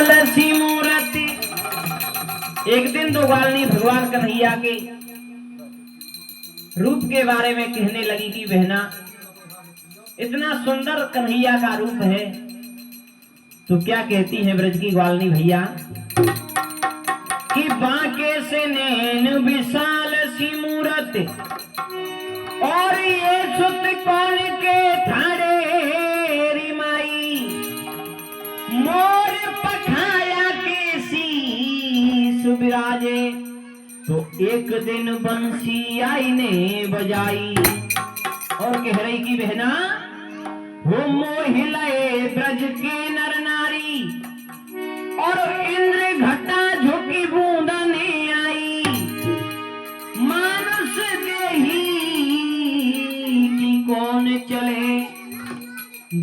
लसी मूर्ति। एक दिन तो ग्वालनी भगवान कन्हैया के रूप के बारे में कहने लगी कि बहना, इतना सुंदर कन्हैया का रूप है, तो क्या कहती है ब्रज की ग्वालनी भैया कि बांके से नैन विशाल सी मूरत और ये सुत कौन के थारे रिमाई, मोर पखाया के शीश विराजे, तो एक दिन बंसी आई ने बजाई। और कह रही कि बहना, वो मोहिलाए ब्रज के नर नारी और इंद्र घटा झुकी बूंदा ने आई, मानस देही की कौन चले,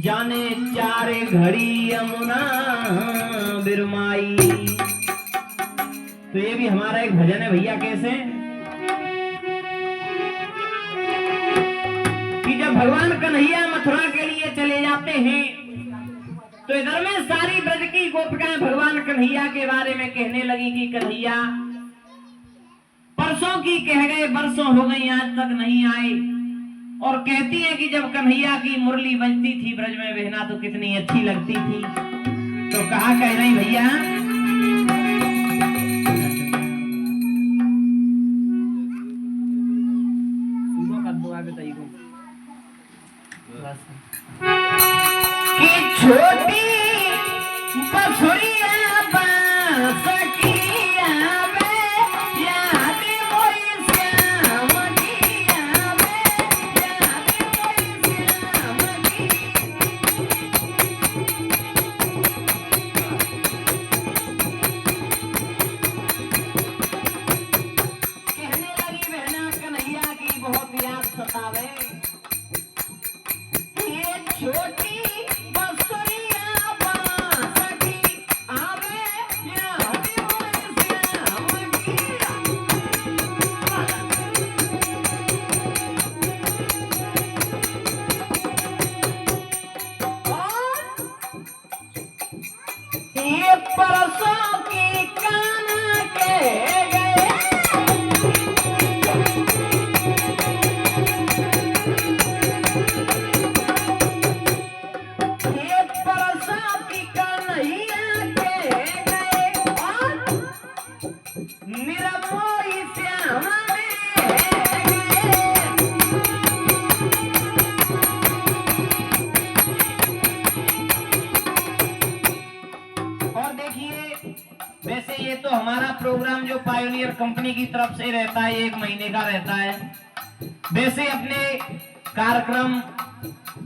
जाने चारे घड़ी यमुना बिरमाई। तो ये भी हमारा एक भजन है भैया। कैसे कि जब भगवान कन्हैया मथुरा के लिए चले जाते हैं तो इधर में सारी ब्रज की गोपिकाएं भगवान कन्हैया के बारे में कहने लगी कि कन्हैया परसों की कह गए, बरसों हो गई, आज तक नहीं आए। और कहती है कि जब कन्हैया की मुरली बजती थी ब्रज में बहना, तो कितनी अच्छी लगती थी। तो कहा कह रही भैया, कि छोटी बसुरिया बांसुरिया में याद मोरी श्याम की, याद मोरी श्याम की। कहने लगी बहना, कन्हैया की बहुत याद सतावे, छोटी बसुरिया बांसुरी आवे याद मोरी श्याम की। ये परसों की काना के वैसे ये तो हमारा प्रोग्राम जो पायोनियर कंपनी की तरफ से रहता है, 1 महीने का रहता है। वैसे अपने कार्यक्रम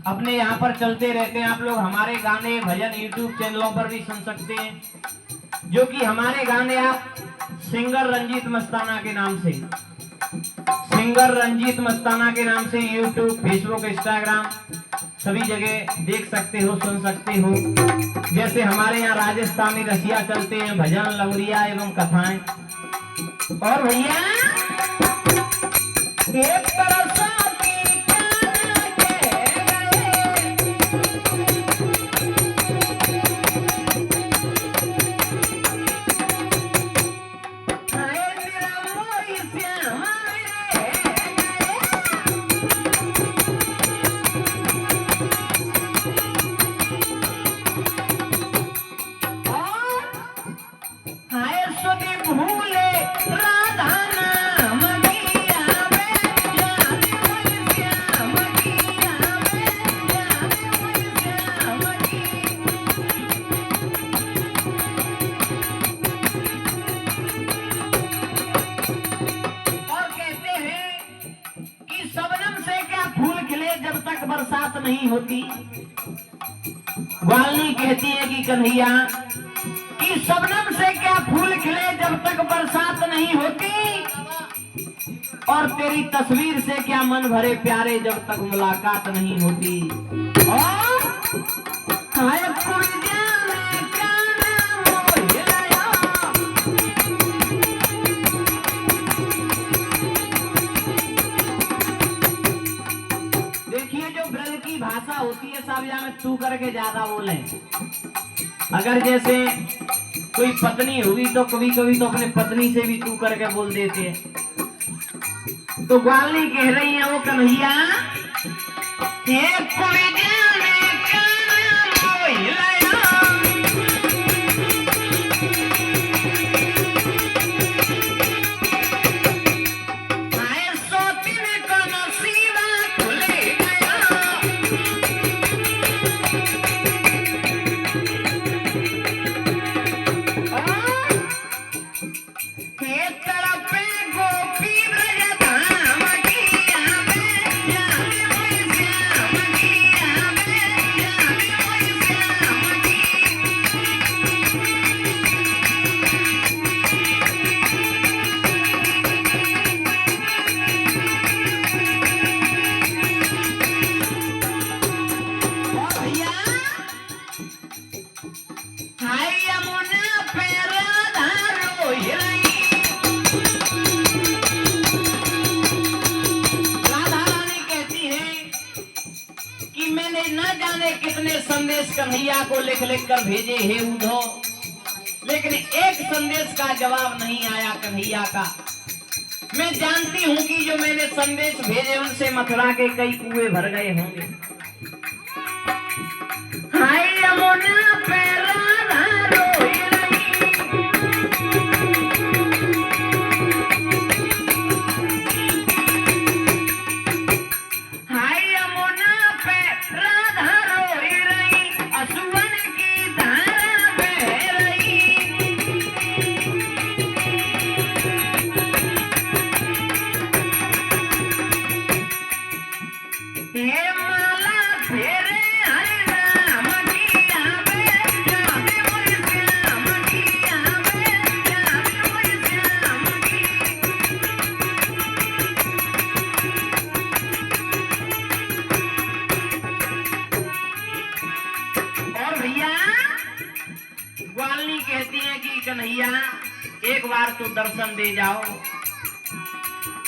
अपने यहाँ पर चलते रहते हैं। आप लोग हमारे गाने भजन यूट्यूब चैनलों पर भी सुन सकते हैं, जो कि हमारे गाने आप सिंगर रंजीत मस्ताना के नाम से, सिंगर रंजीत मस्ताना के नाम से यूट्यूब, फेसबुक, इंस्टाग्राम सभी जगह देख सकते हो, सुन सकते हो। जैसे हमारे यहाँ राजस्थानी रसिया चलते हैं, भजन, लवरिया एवं कथाएं। और भैया एक तरह जब तक बरसात नहीं होती। ग्वालनी कहती है कि कन्हैया कि शबनम से क्या फूल खिले जब तक बरसात नहीं होती, और तेरी तस्वीर से क्या मन भरे प्यारे जब तक मुलाकात नहीं होती। और देखिए जो ब्रज की भाषा होती है सब यहाँ में तू करके ज्यादा बोले। अगर जैसे कोई पत्नी होगी तो कभी कभी तो अपने पत्नी से भी तू करके बोल देते हैं। तो ग्वाली कह रही है वो कन्हैया, ये कोई जाने का मोहिलाया, आए सोतिन को नसीबा खुले गया, ये तड़पे गोपी ब्रजधाम की आवे, जाने वही श्याम की आवे, जाने वही श्याम की। और भैया हाय यमुना पे राधा रोई रही, राधा रानी कहती है कि मैंने न जाने कितने संदेश कन्हैया को लिख लिख कर भेजे हे उद्धव, लेकिन एक संदेश का जवाब नहीं आया कन्हैया का। मैं जानती हूं कि जो मैंने संदेश भेजे उनसे मथुरा के कई कुएं भर गए होंगे। हाय यमुना पे राधा रोई रही, हाय यमुना पे राधा रोई रही, असुवन की धारा बह रही। हे माला फेरे हरे राम की आवे, जाने वही श्याम की आवे, जाने वही श्याम की। और भैया ग्वालिनी कहती है कि कन्हैया एक बार तो दर्शन दे जाओ।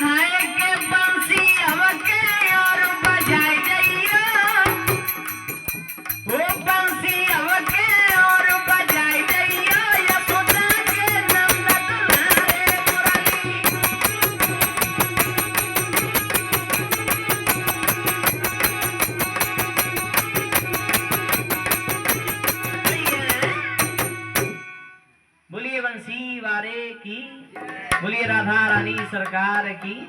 हाय के बंसी हमके और बजाई जाइयो, वो बंसी हमके और बजाई जाइयो, यशोदा के नंद तुम्हारे मुरली। बोलिए बंसी वारे की, बोलिए राधा रानी सरकार की।